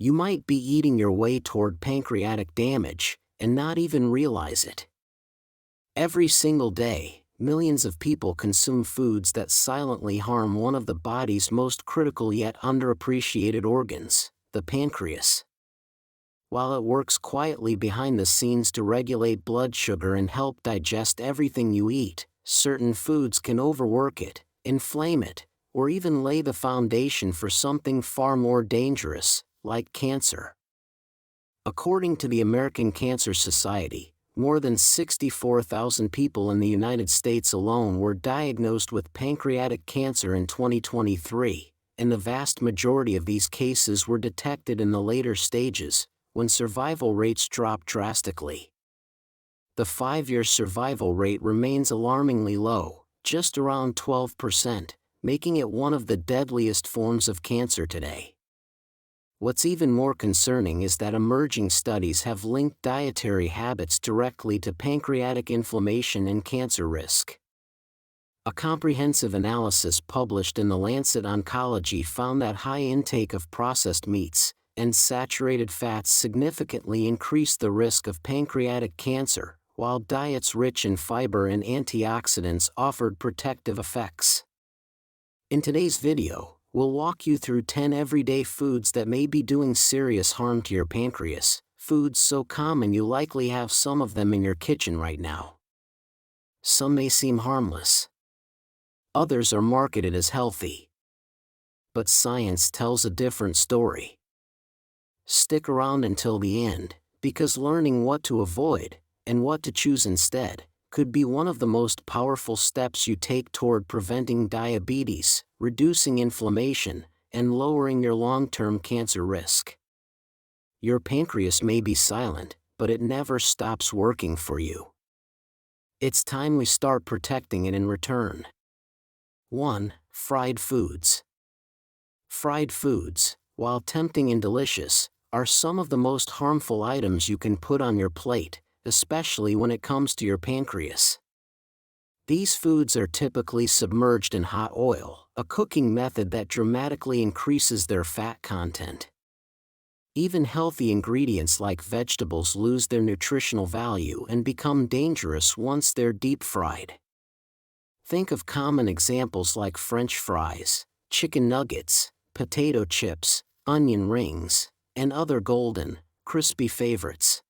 You might be eating your way toward pancreatic damage and not even realize it. Every single day, millions of people consume foods that silently harm one of the body's most critical yet underappreciated organs, the pancreas. While it works quietly behind the scenes to regulate blood sugar and help digest everything you eat, certain foods can overwork it, inflame it, or even lay the foundation for something far more dangerous, like cancer. According to the American Cancer Society, more than 64,000 people in the United States alone were diagnosed with pancreatic cancer in 2023, and the vast majority of these cases were detected in the later stages, when survival rates drop drastically. The 5-year survival rate remains alarmingly low, just around 12%, making it one of the deadliest forms of cancer today. What's even more concerning is that emerging studies have linked dietary habits directly to pancreatic inflammation and cancer risk. A comprehensive analysis published in The Lancet Oncology found that high intake of processed meats and saturated fats significantly increase the risk of pancreatic cancer, while diets rich in fiber and antioxidants offered protective effects. In today's video, we'll walk you through 10 everyday foods that may be doing serious harm to your pancreas, foods so common you likely have some of them in your kitchen right now. Some may seem harmless. Others are marketed as healthy. But science tells a different story. Stick around until the end, because learning what to avoid, and what to choose instead, could be one of the most powerful steps you take toward preventing diabetes, reducing inflammation, and lowering your long-term cancer risk. Your pancreas may be silent, but it never stops working for you. It's time we start protecting it in return. 1. Fried foods. Fried foods, while tempting and delicious, are some of the most harmful items you can put on your plate, especially when it comes to your pancreas. These foods are typically submerged in hot oil, a cooking method that dramatically increases their fat content. Even healthy ingredients like vegetables lose their nutritional value and become dangerous once they're deep-fried. Think of common examples like French fries, chicken nuggets, potato chips, onion rings, and other golden, crispy favorites.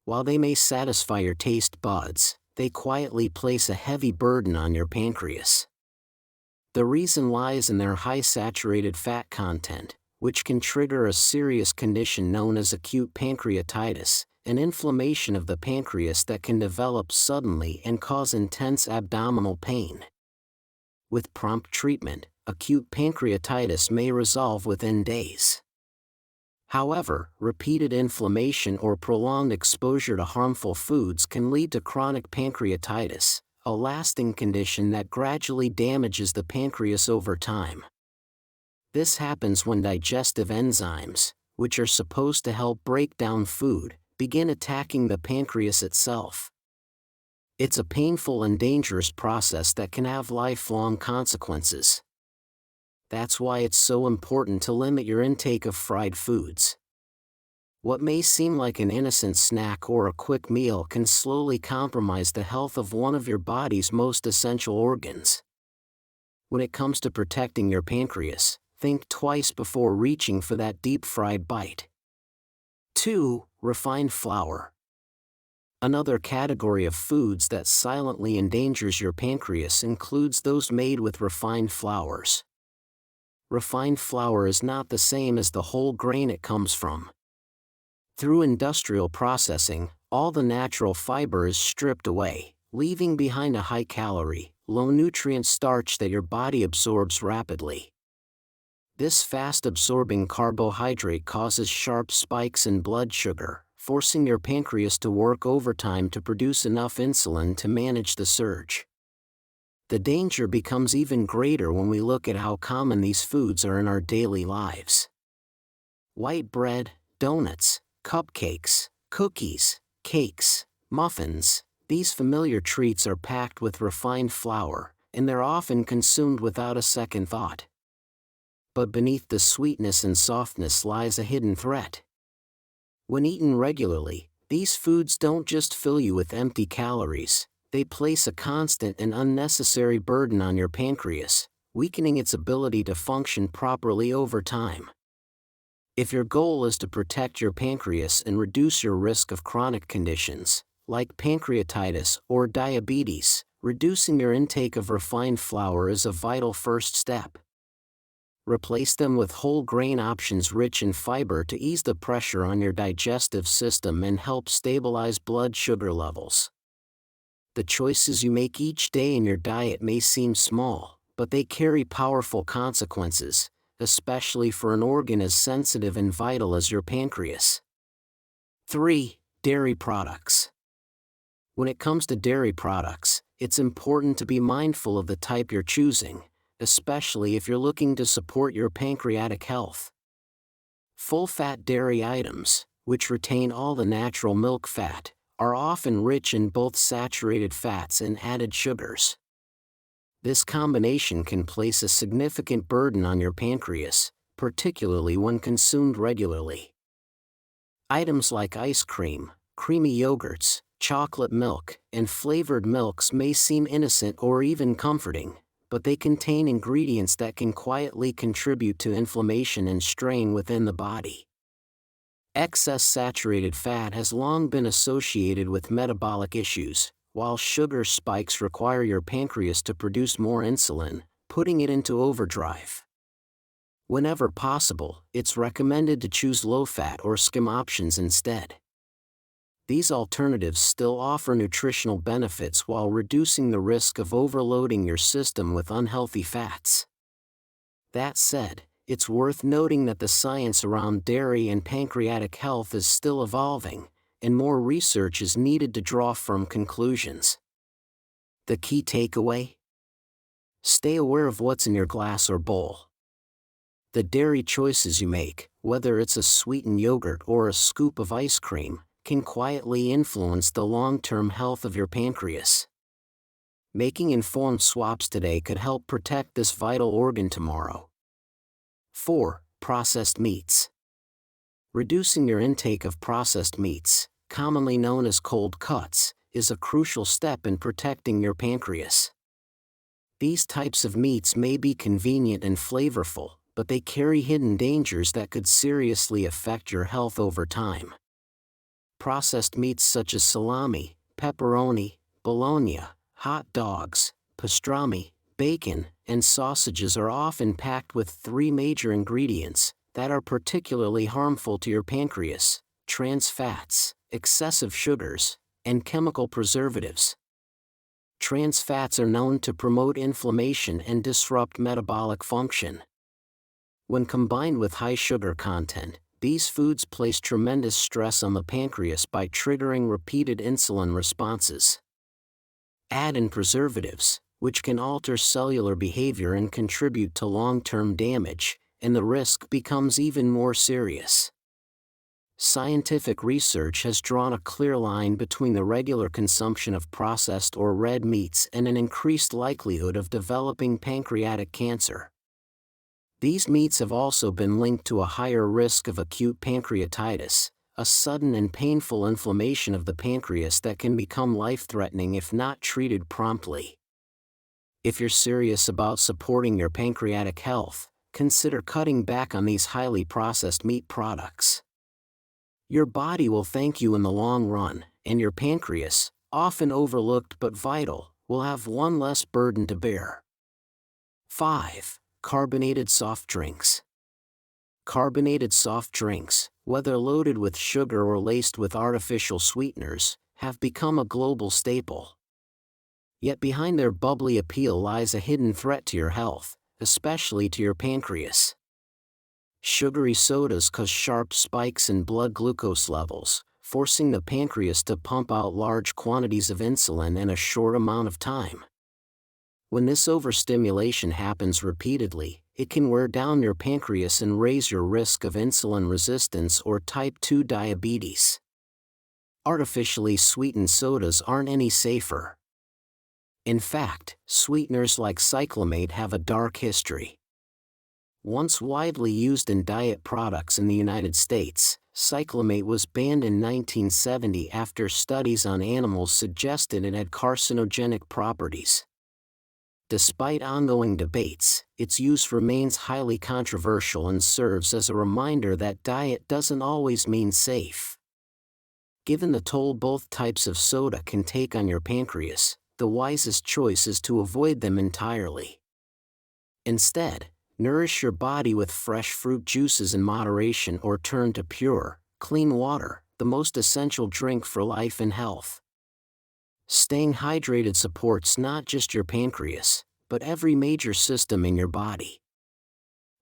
While they may satisfy your taste buds, they quietly place a heavy burden on your pancreas. The reason lies in their high saturated fat content, which can trigger a serious condition known as acute pancreatitis, an inflammation of the pancreas that can develop suddenly and cause intense abdominal pain. With prompt treatment, acute pancreatitis may resolve within days. However, repeated inflammation or prolonged exposure to harmful foods can lead to chronic pancreatitis, a lasting condition that gradually damages the pancreas over time. This happens when digestive enzymes, which are supposed to help break down food, begin attacking the pancreas itself. It's a painful and dangerous process that can have lifelong consequences. That's why it's so important to limit your intake of fried foods. What may seem like an innocent snack or a quick meal can slowly compromise the health of one of your body's most essential organs. When it comes to protecting your pancreas, think twice before reaching for that deep-fried bite. 2. Refined flour. Another category of foods that silently endangers your pancreas includes those made with refined flours. Refined flour is not the same as the whole grain it comes from. Through industrial processing, all the natural fiber is stripped away, leaving behind a high-calorie, low-nutrient starch that your body absorbs rapidly. This fast-absorbing carbohydrate causes sharp spikes in blood sugar, forcing your pancreas to work overtime to produce enough insulin to manage the surge. The danger becomes even greater when we look at how common these foods are in our daily lives. White bread, donuts, cupcakes, cookies, cakes, muffins, these familiar treats are packed with refined flour, and they're often consumed without a second thought. But beneath the sweetness and softness lies a hidden threat. When eaten regularly, these foods don't just fill you with empty calories, they place a constant and unnecessary burden on your pancreas, weakening its ability to function properly over time. If your goal is to protect your pancreas and reduce your risk of chronic conditions, like pancreatitis or diabetes, reducing your intake of refined flour is a vital first step. Replace them with whole grain options rich in fiber to ease the pressure on your digestive system and help stabilize blood sugar levels. The choices you make each day in your diet may seem small, but they carry powerful consequences, especially for an organ as sensitive and vital as your pancreas. 3. Dairy products. When it comes to dairy products, it's important to be mindful of the type you're choosing, especially if you're looking to support your pancreatic health. Full-fat dairy items, which retain all the natural milk fat, are often rich in both saturated fats and added sugars. This combination can place a significant burden on your pancreas, particularly when consumed regularly. Items like ice cream, creamy yogurts, chocolate milk, and flavored milks may seem innocent or even comforting, but they contain ingredients that can quietly contribute to inflammation and strain within the body. Excess saturated fat has long been associated with metabolic issues, while sugar spikes require your pancreas to produce more insulin, putting it into overdrive. Whenever possible, it's recommended to choose low-fat or skim options instead. These alternatives still offer nutritional benefits while reducing the risk of overloading your system with unhealthy fats. That said, it's worth noting that the science around dairy and pancreatic health is still evolving, and more research is needed to draw firm conclusions. The key takeaway? Stay aware of what's in your glass or bowl. The dairy choices you make, whether it's a sweetened yogurt or a scoop of ice cream, can quietly influence the long-term health of your pancreas. Making informed swaps today could help protect this vital organ tomorrow. 4. Processed meats. Reducing your intake of processed meats, commonly known as cold cuts, is a crucial step in protecting your pancreas. These types of meats may be convenient and flavorful, but they carry hidden dangers that could seriously affect your health over time. Processed meats such as salami, pepperoni, bologna, hot dogs, pastrami, bacon, and sausages are often packed with 3 major ingredients that are particularly harmful to your pancreas: trans fats, excessive sugars, and chemical preservatives. Trans fats are known to promote inflammation and disrupt metabolic function. When combined with high sugar content, these foods place tremendous stress on the pancreas by triggering repeated insulin responses. Add in preservatives, which can alter cellular behavior and contribute to long-term damage, and the risk becomes even more serious. Scientific research has drawn a clear line between the regular consumption of processed or red meats and an increased likelihood of developing pancreatic cancer. These meats have also been linked to a higher risk of acute pancreatitis, a sudden and painful inflammation of the pancreas that can become life-threatening if not treated promptly. If you're serious about supporting your pancreatic health, consider cutting back on these highly processed meat products. Your body will thank you in the long run, and your pancreas, often overlooked but vital, will have one less burden to bear. 5. Carbonated soft drinks. Carbonated soft drinks, whether loaded with sugar or laced with artificial sweeteners, have become a global staple. Yet behind their bubbly appeal lies a hidden threat to your health, especially to your pancreas. Sugary sodas cause sharp spikes in blood glucose levels, forcing the pancreas to pump out large quantities of insulin in a short amount of time. When this overstimulation happens repeatedly, it can wear down your pancreas and raise your risk of insulin resistance or type 2 diabetes. Artificially sweetened sodas aren't any safer. In fact, sweeteners like cyclamate have a dark history. Once widely used in diet products in the United States, cyclamate was banned in 1970 after studies on animals suggested it had carcinogenic properties. Despite ongoing debates, its use remains highly controversial and serves as a reminder that diet doesn't always mean safe. Given the toll both types of soda can take on your pancreas, the wisest choice is to avoid them entirely. Instead, nourish your body with fresh fruit juices in moderation or turn to pure, clean water, the most essential drink for life and health. Staying hydrated supports not just your pancreas, but every major system in your body.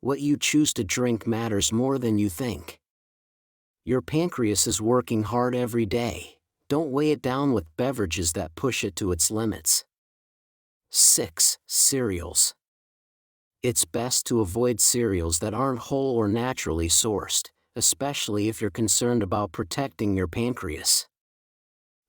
What you choose to drink matters more than you think. Your pancreas is working hard every day. Don't weigh it down with beverages that push it to its limits. 6. Cereals. It's best to avoid cereals that aren't whole or naturally sourced, especially if you're concerned about protecting your pancreas.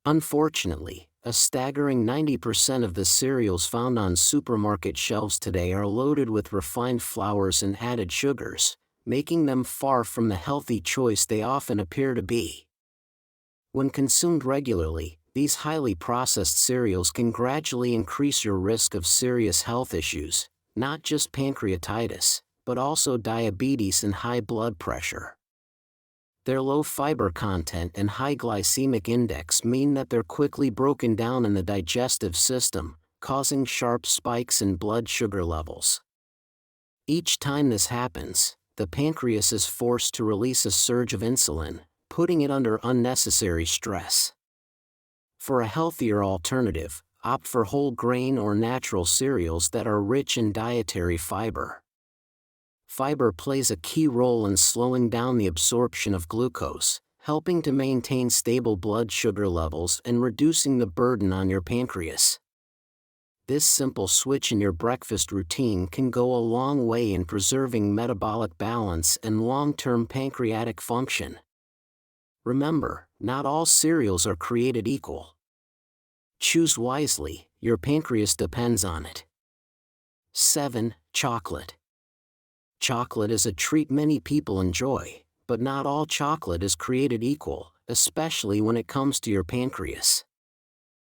Unfortunately, a staggering 90% of the cereals found on supermarket shelves today are loaded with refined flours and added sugars, making them far from the healthy choice they often appear to be. When consumed regularly, these highly processed cereals can gradually increase your risk of serious health issues, not just pancreatitis, but also diabetes and high blood pressure. Their low fiber content and high glycemic index mean that they're quickly broken down in the digestive system, causing sharp spikes in blood sugar levels. Each time this happens, the pancreas is forced to release a surge of insulin, putting it under unnecessary stress. For a healthier alternative, opt for whole grain or natural cereals that are rich in dietary fiber. Fiber plays a key role in slowing down the absorption of glucose, helping to maintain stable blood sugar levels and reducing the burden on your pancreas. This simple switch in your breakfast routine can go a long way in preserving metabolic balance and long-term pancreatic function. Remember, not all cereals are created equal. Choose wisely, your pancreas depends on it. 7. Chocolate. Chocolate is a treat many people enjoy, but not all chocolate is created equal, especially when it comes to your pancreas.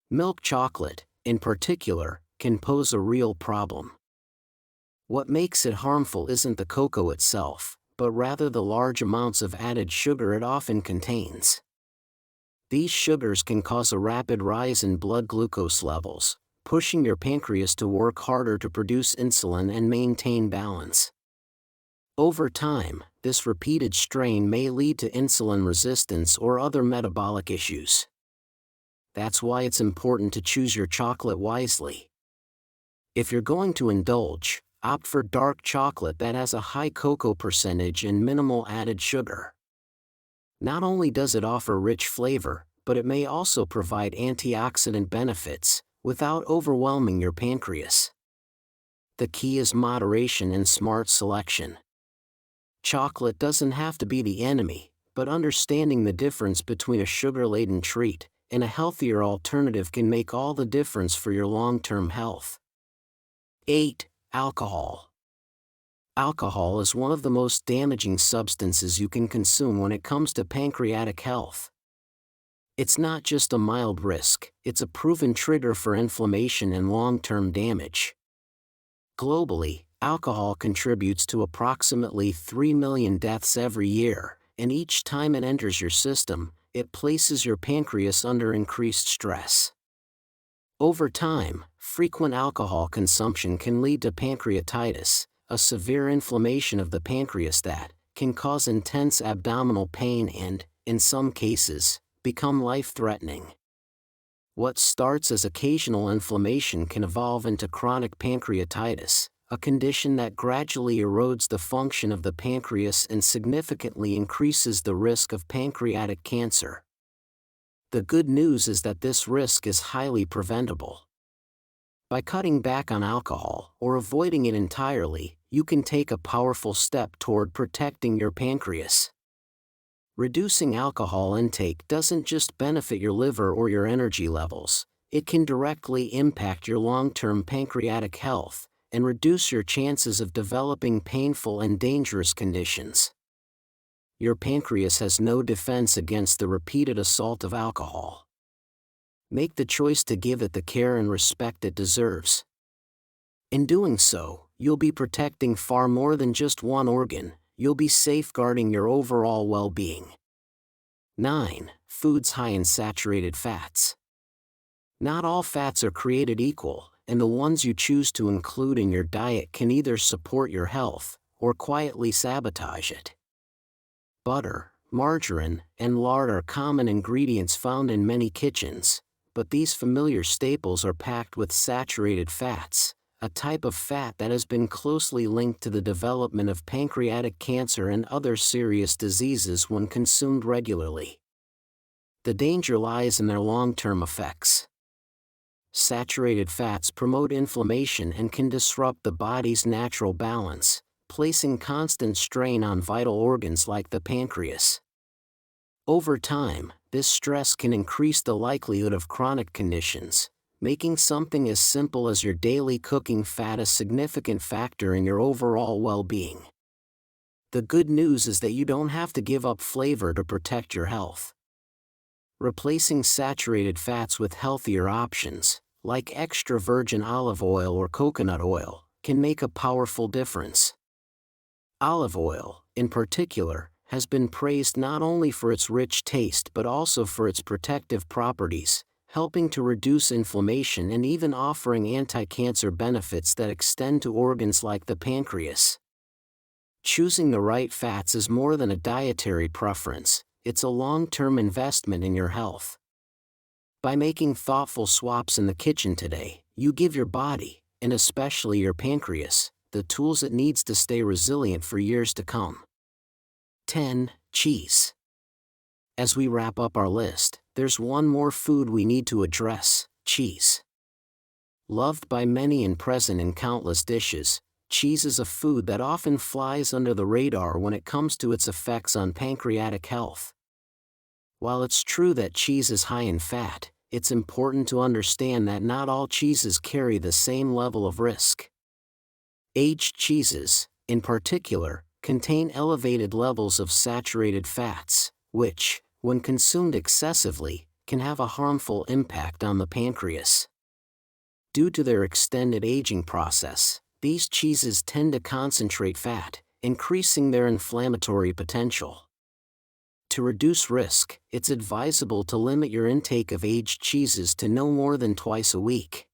Milk chocolate, in particular, can pose a real problem. What makes it harmful isn't the cocoa itself, but rather the large amounts of added sugar it often contains. These sugars can cause a rapid rise in blood glucose levels, pushing your pancreas to work harder to produce insulin and maintain balance. Over time, this repeated strain may lead to insulin resistance or other metabolic issues. That's why it's important to choose your chocolate wisely. If you're going to indulge, opt for dark chocolate that has a high cocoa percentage and minimal added sugar. Not only does it offer rich flavor, but it may also provide antioxidant benefits, without overwhelming your pancreas. The key is moderation and smart selection. Chocolate doesn't have to be the enemy, but understanding the difference between a sugar-laden treat and a healthier alternative can make all the difference for your long-term health. 8. Alcohol. Alcohol is one of the most damaging substances you can consume when it comes to pancreatic health. It's not just a mild risk, it's a proven trigger for inflammation and long-term damage. Globally, alcohol contributes to approximately 3 million deaths every year, and each time it enters your system, it places your pancreas under increased stress. Over time, frequent alcohol consumption can lead to pancreatitis, a severe inflammation of the pancreas that can cause intense abdominal pain and, in some cases, become life-threatening. What starts as occasional inflammation can evolve into chronic pancreatitis, a condition that gradually erodes the function of the pancreas and significantly increases the risk of pancreatic cancer. The good news is that this risk is highly preventable. By cutting back on alcohol or avoiding it entirely, you can take a powerful step toward protecting your pancreas. Reducing alcohol intake doesn't just benefit your liver or your energy levels, it can directly impact your long-term pancreatic health, and reduce your chances of developing painful and dangerous conditions. Your pancreas has no defense against the repeated assault of alcohol. Make the choice to give it the care and respect it deserves. In doing so, you'll be protecting far more than just one organ, you'll be safeguarding your overall well-being. 9. Foods high in saturated fats. Not all fats are created equal, and the ones you choose to include in your diet can either support your health or quietly sabotage it. Butter, margarine, and lard are common ingredients found in many kitchens, but these familiar staples are packed with saturated fats, a type of fat that has been closely linked to the development of pancreatic cancer and other serious diseases when consumed regularly. The danger lies in their long-term effects. Saturated fats promote inflammation and can disrupt the body's natural balance, placing constant strain on vital organs like the pancreas. Over time, this stress can increase the likelihood of chronic conditions, making something as simple as your daily cooking fat a significant factor in your overall well-being. The good news is that you don't have to give up flavor to protect your health. Replacing saturated fats with healthier options, like extra virgin olive oil or coconut oil, can make a powerful difference. Olive oil, in particular, has been praised not only for its rich taste but also for its protective properties, helping to reduce inflammation and even offering anti-cancer benefits that extend to organs like the pancreas. Choosing the right fats is more than a dietary preference, it's a long-term investment in your health. By making thoughtful swaps in the kitchen today, you give your body, and especially your pancreas, the tools it needs to stay resilient for years to come. 10. Cheese. As we wrap up our list, there's one more food we need to address: cheese. Loved by many and present in countless dishes, cheese is a food that often flies under the radar when it comes to its effects on pancreatic health. While it's true that cheese is high in fat, it's important to understand that not all cheeses carry the same level of risk. Aged cheeses, in particular, contain elevated levels of saturated fats, which, when consumed excessively, can have a harmful impact on the pancreas. Due to their extended aging process, these cheeses tend to concentrate fat, increasing their inflammatory potential. To reduce risk, it's advisable to limit your intake of aged cheeses to no more than twice a week.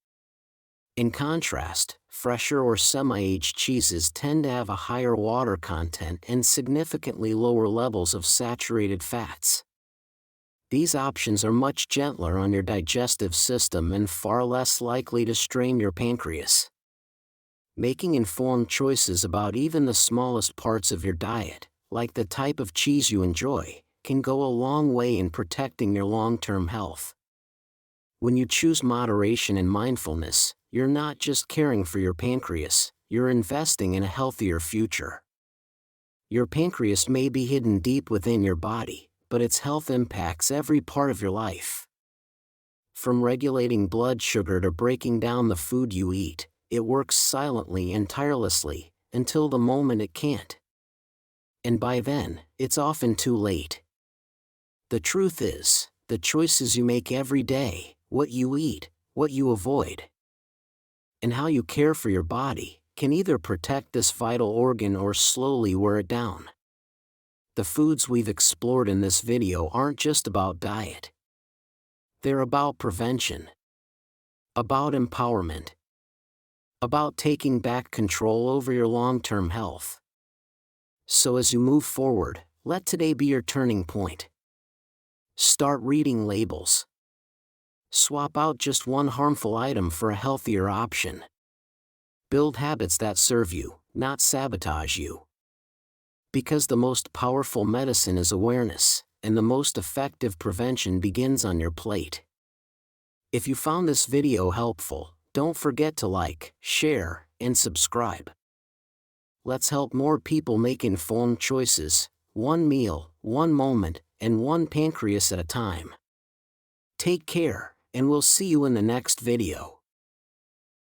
In contrast, fresher or semi-aged cheeses tend to have a higher water content and significantly lower levels of saturated fats. These options are much gentler on your digestive system and far less likely to strain your pancreas. Making informed choices about even the smallest parts of your diet, like the type of cheese you enjoy, can go a long way in protecting your long-term health. When you choose moderation and mindfulness, you're not just caring for your pancreas, you're investing in a healthier future. Your pancreas may be hidden deep within your body, but its health impacts every part of your life. From regulating blood sugar to breaking down the food you eat, it works silently and tirelessly, until the moment it can't. And by then, it's often too late. The truth is, the choices you make every day, what you eat, what you avoid, and how you care for your body, can either protect this vital organ or slowly wear it down. The foods we've explored in this video aren't just about diet. They're about prevention, about empowerment, about taking back control over your long-term health. So as you move forward, let today be your turning point. Start reading labels. Swap out just one harmful item for a healthier option. Build habits that serve you, not sabotage you. Because the most powerful medicine is awareness, and the most effective prevention begins on your plate. If you found this video helpful, don't forget to like, share, and subscribe. Let's help more people make informed choices, one meal, one moment, and one pancreas at a time. Take care, and we'll see you in the next video.